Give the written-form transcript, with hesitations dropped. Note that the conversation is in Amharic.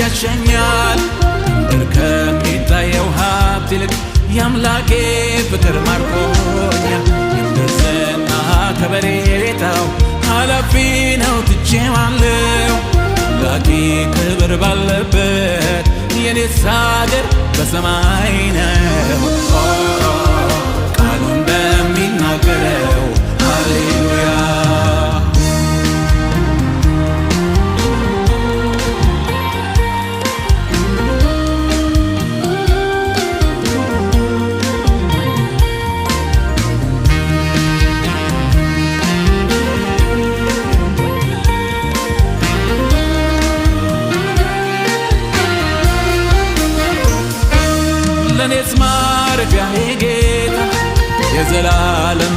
ያሸኛል ምድር ከሚታየው ሀብት ይልቅ የአምላኬ ፍቅር ማርኮኛል የምድር ዝና ከበሬታው ኃላፊ ነው ትቼዋለሁ አምላኬ ክብር ባለበት የኔስ አገር በሰማይ ነው ቃሉ እንደሚናገረው ሃሌሉያ ለኔስ ማረፊያዬ ጌታ የዘላለም